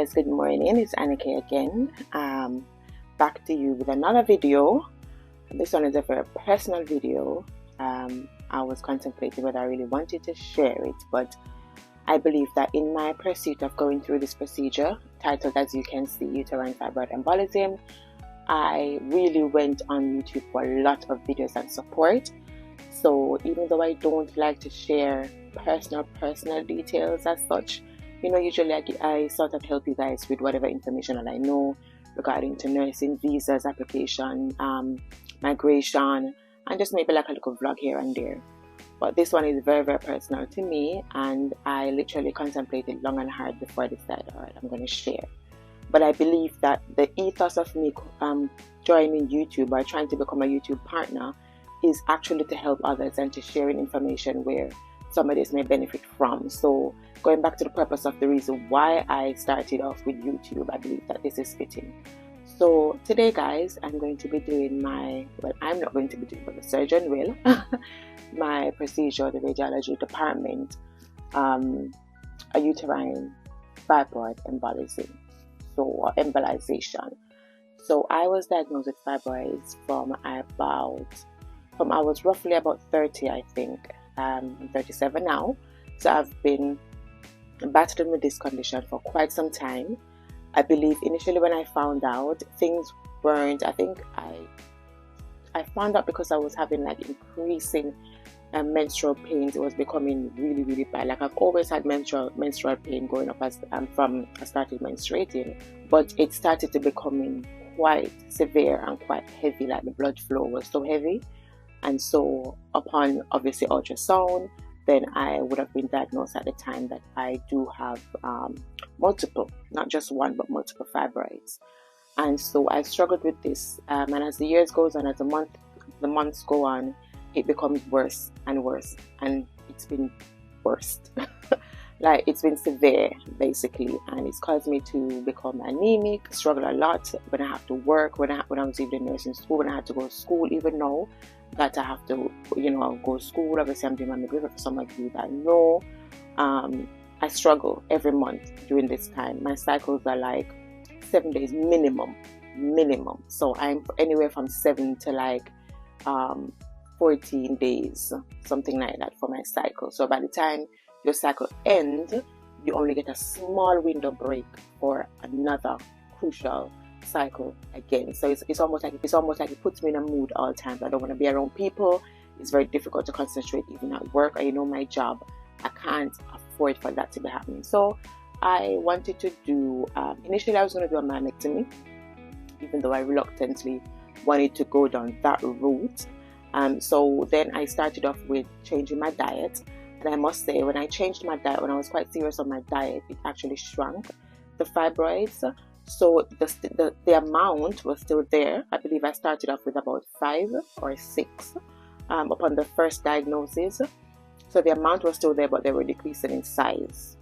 guys, good morning. It's Annakay again. Back to you with another video. This one is a very personal video. I was contemplating whether I really wanted to share it, but I believe that in my pursuit of going through this procedure, titled as you can see, Uterine Fibroid Embolisation, I really went on YouTube for a lot of videos and support. So even though I don't like to share personal details as such, usually I sort of help you guys with whatever information that I know regarding to nursing, visas, application, migration, and just maybe like a little vlog here and there. But this one is very, very personal to me, and I literally contemplated long and hard before I decided, all right, I'm going to share. But I believe that the ethos of me joining YouTube or trying to become a YouTube partner is actually to help others and to sharing information where somebody may benefit from. So going back to the purpose of the reason why I started off with YouTube, I believe that this is fitting. So today, guys, I'm going to be doing I'm not going to be doing, but the surgeon will, my procedure, the radiology department, a uterine fibroid embolism, embolization. So I was diagnosed with fibroids from I was roughly about 30, I think. I'm 37 now, so I've been battling with this condition for quite some time. I believe initially when I found out, things weren't, I think I found out because I was having like increasing menstrual pains. It was becoming really, really bad. Like I've always had menstrual pain growing up as from I started menstruating, but it started to becoming quite severe and quite heavy. Like the blood flow was so heavy. And so upon obviously ultrasound, then I would have been diagnosed at the time that I do have multiple, not just one, but multiple fibroids. And so I struggled with this. And as the years goes on, as the months go on, it becomes worse and worse. And it's been worse. Like it's been severe basically, and it's caused me to become anemic, struggle a lot when I have to work, when I was even in nursing school, when I had to go to school, even now that I have to, go to school. Obviously I'm doing my midwife for some of you that know. I struggle every month during this time. My cycles are like 7 days minimum. So I'm anywhere from 7 to like 14 days, something like that for my cycle. So by the time your cycle ends, you only get a small window break for another crucial cycle again. So it's almost like it puts me in a mood all the time. I don't want to be around people. It's very difficult to concentrate even at work. Or my job, I can't afford for that to be happening. So I wanted to do initially I was going to do a mammectomy, even though I reluctantly wanted to go down that route. So then I started off with changing my diet. And I must say, when I changed my diet, when I was quite serious on my diet, it actually shrunk the fibroids. So the amount was still there. I believe I started off with about 5 or 6 upon the first diagnosis. So the amount was still there, but they were decreasing in size.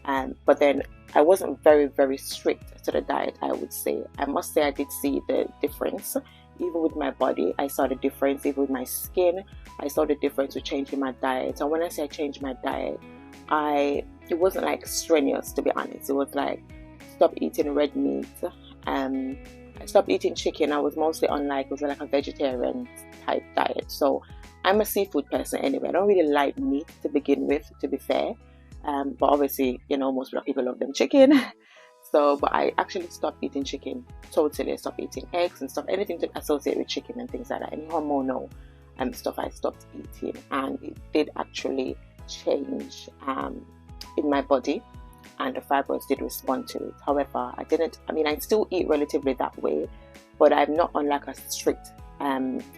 But then I wasn't very, very strict to the diet, I would say. I must say I did see the difference. Even with my body, I saw the difference. Even with my skin, I saw the difference with changing my diet. And when I say I changed my diet, it wasn't like strenuous, to be honest. It was like stop eating red meat. I stopped eating chicken. I was mostly on it was like a vegetarian type diet. So I'm a seafood person anyway. I don't really like meat to begin with, to be fair. But obviously, most black people love them chicken. So, but I actually stopped eating chicken totally. I stopped eating eggs and stuff, anything to associate with chicken and things like that. Any hormonal stuff I stopped eating, and it did actually change in my body, and the fibroids did respond to it. However, I still eat relatively that way, but I'm not on like a strict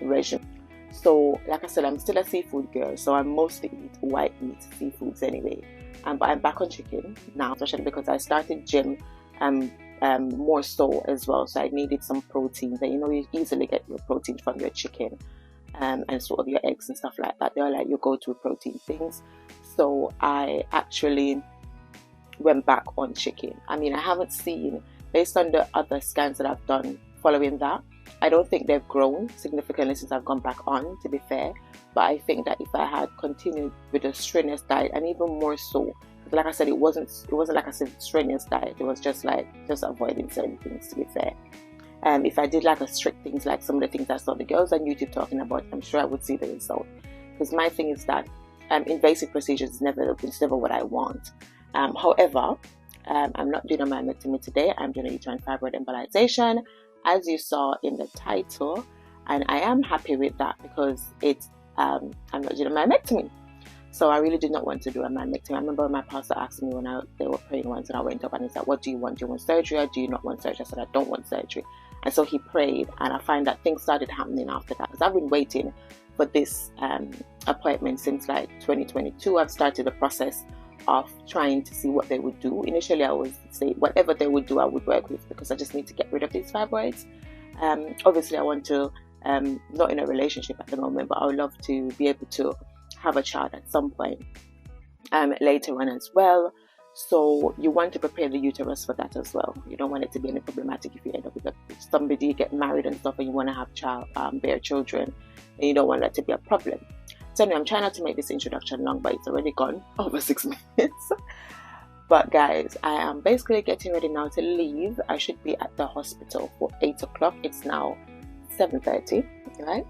regime. So, like I said, I'm still a seafood girl, so I mostly eat white meat seafoods anyway. But I'm back on chicken now, especially because I started gym more so as well. So I needed some proteins, and you easily get your protein from your chicken and sort of your eggs and stuff like that. They're like your go-to protein things. So I actually went back on chicken. I haven't seen, based on the other scans that I've done following that, I don't think they've grown significantly since I've gone back on, to be fair. But I think that if I had continued with a strenuous diet, and even more so Like I said, it wasn't like a strenuous diet. It was just avoiding certain things, to be fair. If I did like a strict things, like some of the things I saw the girls on YouTube talking about, I'm sure I would see the result. Because my thing is that invasive procedures is never what I want. However, I'm not doing a myomectomy today. I'm doing a uterine fibroid embolisation, as you saw in the title, and I am happy with that because I'm not doing a myomectomy. So I really did not want to do a myomectomy. I remember my pastor asked me when they were praying once, and I went up and he said, "What do you want? Do you want surgery or do you not want surgery?" I said, "I don't want surgery." And so he prayed, and I find that things started happening after that. Because I've been waiting for this appointment since like 2022. I've started the process of trying to see what they would do. Initially, I would say whatever they would do, I would work with, because I just need to get rid of these fibroids. Obviously, I want to, not in a relationship at the moment, but I would love to be able to have a child at some point later on as well. So you want to prepare the uterus for that as well. You don't want it to be any problematic if you end up with somebody, get married and stuff, and you want to have bear children, and you don't want that to be a problem. So anyway, I'm trying not to make this introduction long, but it's already gone over 6 minutes. But guys, I am basically getting ready now to leave. I should be at the hospital for 8 o'clock. It's now 7:30, right?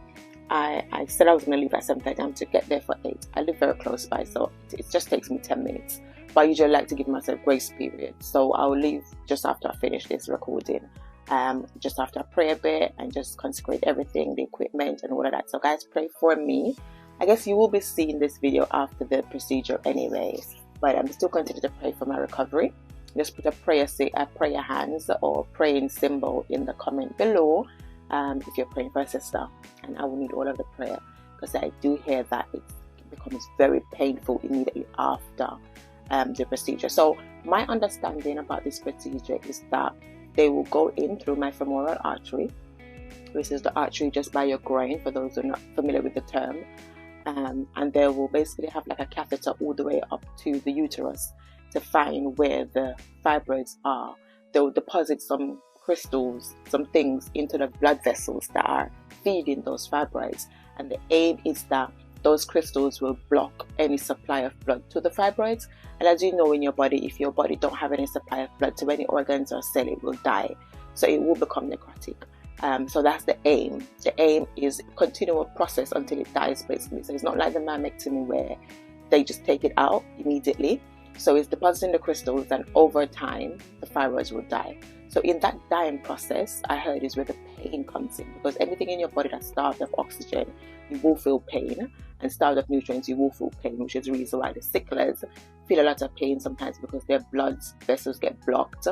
I said I was going to leave at 7:30. I'm to get there for 8. I live very close by, so it just takes me 10 minutes. But I usually like to give myself grace period. So I'll leave just after I finish this recording. Just after I pray a bit and just consecrate everything, the equipment and all of that. So guys, pray for me. I guess you will be seeing this video after the procedure anyway, but I'm still continuing to pray for my recovery. Just put a prayer hands or praying symbol in the comment below if you're praying for a sister, and I will need all of the prayer, because I do hear that it becomes very painful immediately after the procedure. So my understanding about this procedure is that they will go in through my femoral artery, which is the artery just by your groin, for those who are not familiar with the term. And they will basically have like a catheter all the way up to the uterus to find where the fibroids are. They will deposit some crystals, some things into the blood vessels that are feeding those fibroids. And the aim is that those crystals will block any supply of blood to the fibroids. And as you know, in your body, if your body don't have any supply of blood to any organs or cell, it will die. So it will become necrotic. So that's the aim. The aim is continual process until it dies, basically. So it's not like the myomectomy where they just take it out immediately. So it's depositing the crystals, and over time the fibroids will die. So in that dying process, I heard, is where the pain comes in, because anything in your body that's starved of oxygen, you will feel pain, and starved of nutrients, you will feel pain, which is the reason why the sicklers feel a lot of pain sometimes, because their blood vessels get blocked,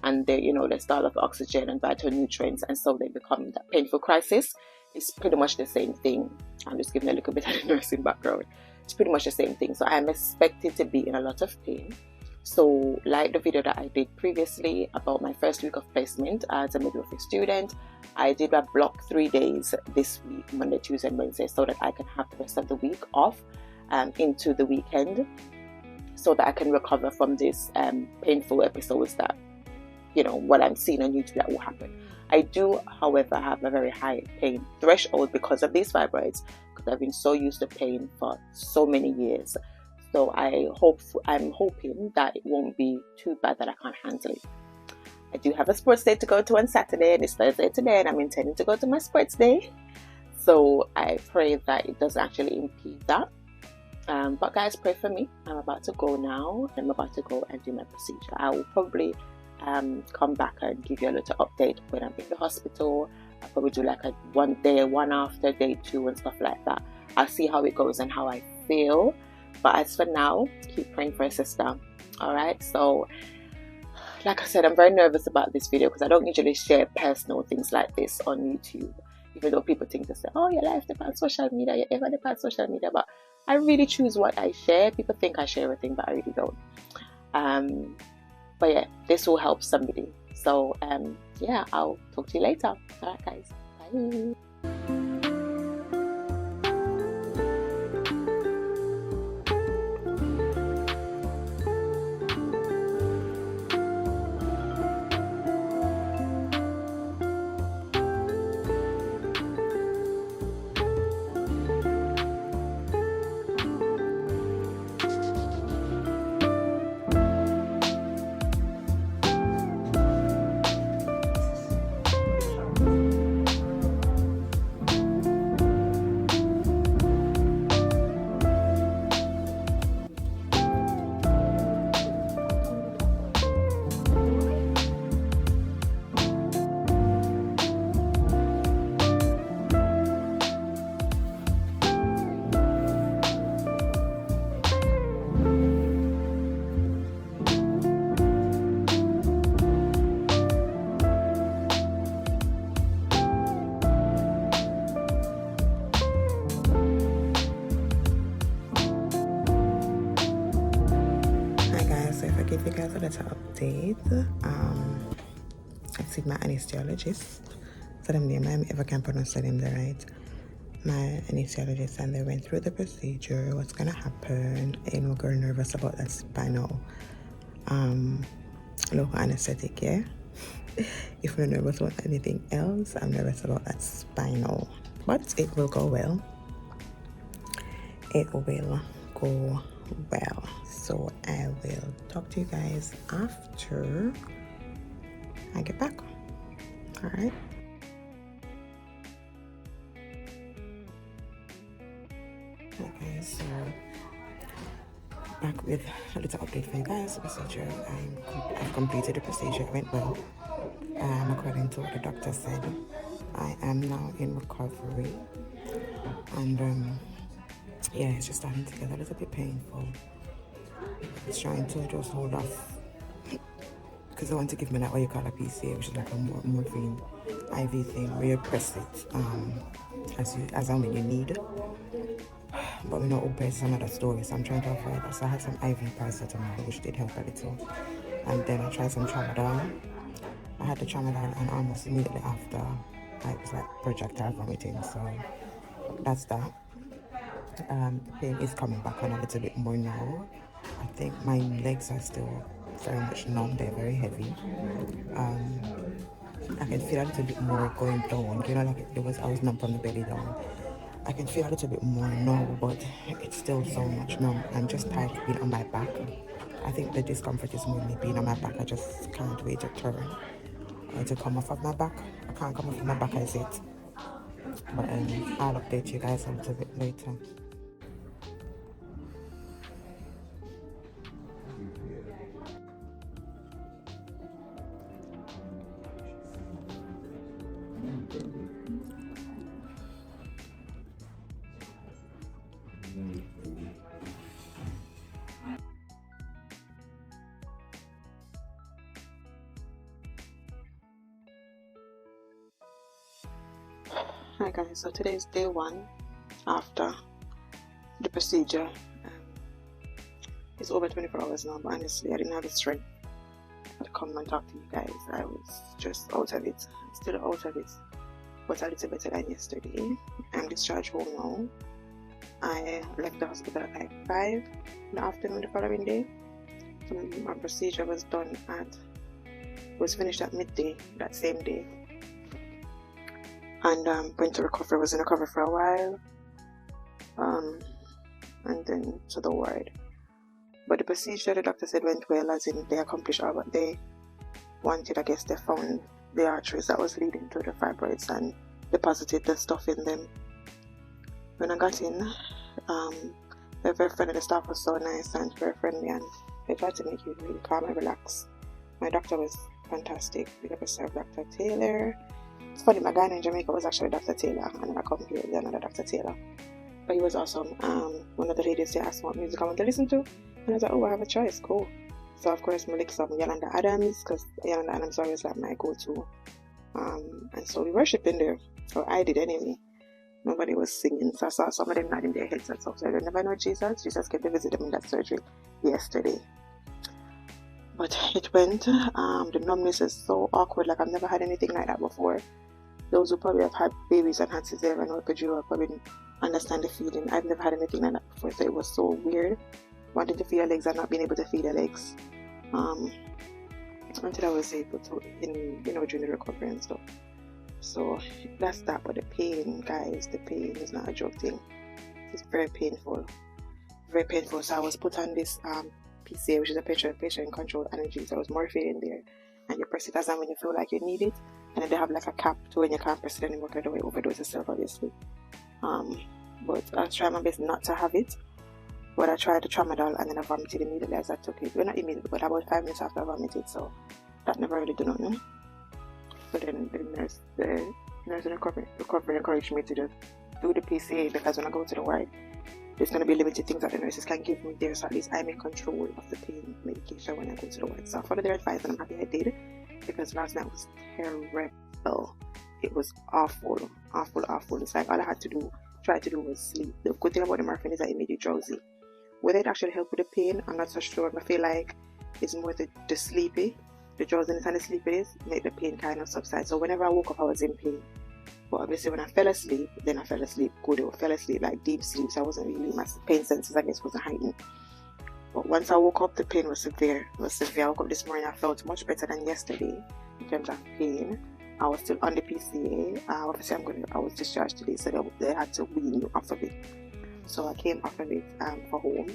and they're starved of oxygen and vital nutrients, and so they become that painful crisis. It's pretty much the same thing. I'm just giving a little bit of the nursing background. It's pretty much the same thing. So I'm expected to be in a lot of pain. So like the video that I did previously about my first week of placement as a midwifery student, I did a block 3 days this week, Monday, Tuesday, and Wednesday, so that I can have the rest of the week off into the weekend, so that I can recover from this painful episodes that, what I'm seeing on YouTube that will happen. I do, however, have a very high pain threshold because of these fibroids, because I've been so used to pain for so many years. So I'm hoping that it won't be too bad that I can't handle it. I do have a sports day to go to on Saturday, and it's Thursday today, and I'm intending to go to my sports day. So I pray that it doesn't actually impede that. But guys, pray for me. I'm about to go now. I'm about to go and do my procedure. I will probably come back and give you a little update when I'm in the hospital. I'll probably do like a one day, one after day 2 and stuff like that. I'll see how it goes and how I feel. But as for now, keep praying for a sister. Alright, so like I said, I'm very nervous about this video because I don't usually share personal things like this on YouTube. Even though people think to say, oh, your life depends on social media, your ever depends on social media. But I really choose what I share. People think I share everything, but I really don't. But yeah, this will help somebody. So yeah, I'll talk to you later. Alright guys, bye. I give you guys a little update. I've seen my anesthesiologist. So them name I ever can pronounce the name right. My anesthesiologist, and they went through the procedure, what's gonna happen. You know, girl nervous about that spinal local anesthetic, yeah. If you're nervous about anything else, I'm nervous about that spinal. But it will go well. It will go well. So I will talk to you guys after I get back. Alright. Okay, so back with a little update for you guys. The procedure, I've completed the procedure. It went well. According to what the doctor said, I am now in recovery, and yeah, it's just starting to get a little bit painful. It's trying to just hold off because I want to give me that what you call a PCA, which is like a morphine IV thing where you press it as and when you need. But we know OPS is another story, so I'm trying to avoid that. So I had some IV paracetamol, which did help a little, and then I tried some tramadol. I had the tramadol, and almost immediately after, I was like projectile vomiting. So that's that. The pain is coming back on a little bit more now. I think my legs are still very much numb. They're very heavy. I can feel a little bit more going down. You know, like I was numb from the belly down. I can feel a little bit more now, but it's still so much numb. I'm just tired of being on my back. I think the discomfort is more me being on my back. I just can't wait to turn or to come off of my back. I can't come off of my back as it. But I'll update you guys a little bit later. Hi guys, so today is day 1 after the procedure. It's over 24 hours now, but honestly I didn't have the strength to come and talk to you guys. I was just out of it, still out of it, but a little better than yesterday. I'm discharged home now. I left the hospital at like 5 in the afternoon the following day. So my procedure was finished at midday that same day. And went to recovery, was in recovery for a while, and then to the ward. But the procedure, the doctor said, went well, as in they accomplished all what they wanted. I guess they found the arteries that was leading to the fibroids and deposited the stuff in them. When I got in, the very friendly, the staff was so nice and very friendly, and they tried to make you really calm and relax. My doctor was fantastic. Big up yourself, Dr. Taylor. It's funny, my guy in Jamaica was actually Dr. Taylor, and then I come here with another Dr. Taylor. But he was awesome. One of the ladies, they asked what music I want to listen to, and I was like, oh, I have a choice, cool. So of course, I licked some Yolanda Adams, because Yolanda Adams is always like my go-to. And so we worshipped in there, so I did anyway. Nobody was singing, so I saw some of them nodding their heads and stuff. So I don't never know Jesus. Jesus came to visit them in that surgery yesterday. But it went. The numbness is so awkward. Like I've never had anything like that before. Those who probably have had babies and had cesarean or epidural probably understand the feeling. I've never had anything like that before, so it was so weird. Wanting to feel your legs and not being able to feel your legs. Until I was able to, during the recovery and stuff. So that's that. But the pain, guys, the pain is not a joke thing. It's very painful. Very painful. So I was put on this PCA, which is a patient controlled energy. So I was morphine in there, and you press it as and when you feel like you need it, and then they have like a cap to when you can't press it anymore because the way overdose yourself, obviously. But I tried my best not to have it. But I tried the tramadol, and then I vomited immediately as I took it. Well, not immediately, but about 5 minutes after I vomited. So that never really did nothing. But then the nurse in recovery encouraged me to just do the PCA, because when I go to the ward, there's going to be limited things that the nurses can give me there, so at least I'm in control of the pain medication when I go to the ward. So I followed their advice, and I'm happy I did, because last night was terrible. It was awful. It's like all I had to try to do was sleep. The good thing about the morphine is that it made you drowsy. Whether it actually helped with the pain, I'm not so sure. I feel like is more the sleepy, the drowsiness and the sleepiness make the pain kind of subside. So whenever I woke up, I was in pain. But obviously when I fell asleep, then I fell asleep good, or fell asleep like deep sleep, so I wasn't really, my pain senses I guess wasn't heightened. But once I woke up, the pain was severe. It was severe. I woke up this morning, I felt much better than yesterday in terms of pain. I was still on the PCA. Obviously I was discharged today, so they had to wean me off of it. So I came off of it for home.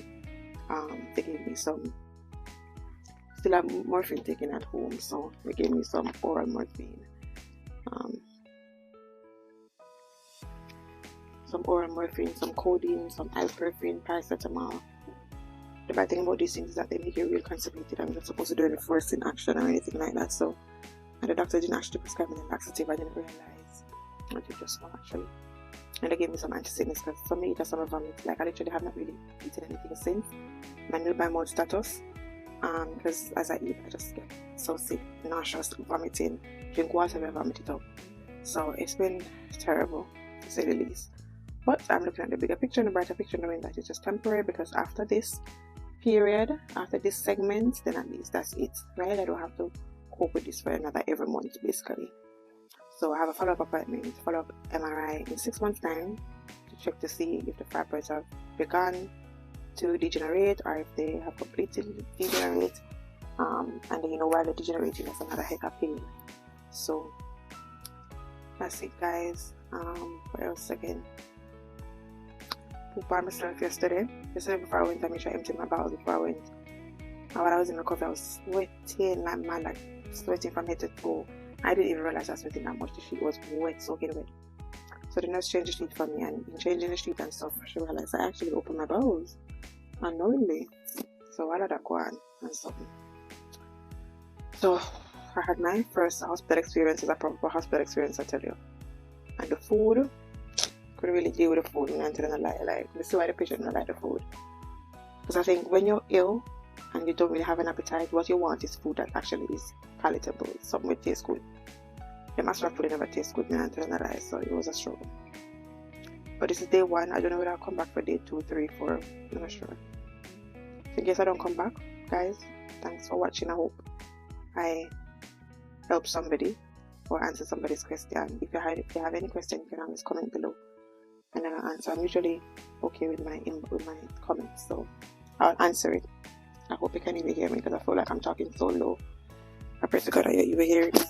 They gave me some, still have morphine taken at home, so they gave me some oral morphine. Some oral morphine, some codeine, some ibuprofen, paracetamol. The bad thing about these things is that they make you real constipated. I'm not supposed to do any forcing action or anything like that. So, and the doctor didn't actually prescribe me the laxative. I didn't realize until just now actually. And they gave me some anti-sickness because some me eat a summer vomit. Like I literally have not really eaten anything since my nil by mouth status. Because as I eat, I just get so sick, nauseous, vomiting. Drink water and vomit it up. So it's been terrible, to say the least. But I'm looking at the bigger picture and the brighter picture, knowing that it's just temporary, because after this period, after this segment, then at least that's it, right? I don't have to cope with this for another every month, basically. So I have a follow-up appointment, follow-up MRI in 6 months' time to check to see if the fibroids have begun to degenerate or if they have completely degenerate. And then, you know, while they're degenerating, that's another heck of pain. So that's it, guys. What else again? Poop on myself yesterday before I went. I made sure I emptied my bowels before I went. And while I was in the coffee, I was sweating like mad, like sweating from head to toe. I didn't even realize I was sweating that much. The sheet was wet, soaking wet. So the nurse changed the sheet for me, and in changing the sheet and stuff, she realized I actually opened my bowels unknowingly. So I let that go on and something. So I had my first hospital experience, as a proper hospital experience, I tell you. And the food, couldn't really deal with the food, and tell them a lie. Like, I see why the patient don't like the food. Because I think when you're ill and you don't really have an appetite, what you want is food that actually is palatable, something that tastes good. The master food never tastes good, and tell them a lie, so it was a struggle. But this is day 1. I don't know whether I'll come back for day 2, 3, 4. I'm not sure. So in case I don't come back, guys, thanks for watching. I hope I help somebody or answer somebody's question. If you have any question, you can always comment below and then I'll answer. I'm usually okay with my comments, so I'll answer it. I hope you can even hear me, because I feel like I'm talking so low. I pray to God that you will hear it.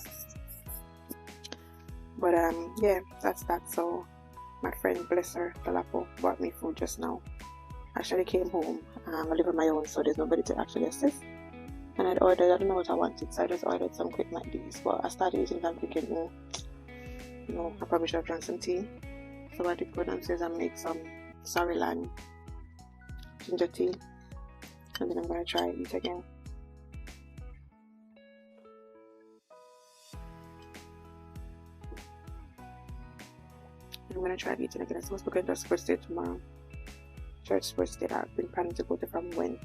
But yeah, that's that. So my friend, bless her, Dalapo, brought me food just now. I actually came home. I live on my own, so there's nobody to actually assist. And I'd ordered, I don't know what I wanted, so I just ordered some quick McD's. But I started eating that thinking, I probably should have drank some tea. So I did go downstairs and make some Sarilan ginger tea. And then I'm going to try it again. I'm going to try eating again. I'm supposed to go to sports day tomorrow. Church sports day. I've been planning to go to from when.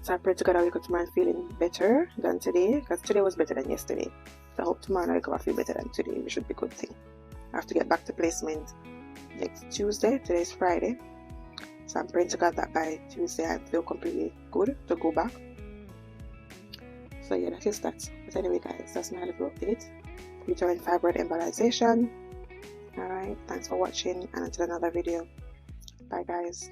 So I pray to God I wake up tomorrow feeling better than today, because today was better than yesterday. So I hope tomorrow I wake up I feel better than today, which should be a good thing. I have to get back to placement next Tuesday. Today is Friday. So I'm praying to God that by Tuesday I feel completely good to go back. So yeah, that is that. But anyway, guys, that's my little update. Uterine Fibroid Embolisation. Alright, thanks for watching, and until another video. Bye, guys.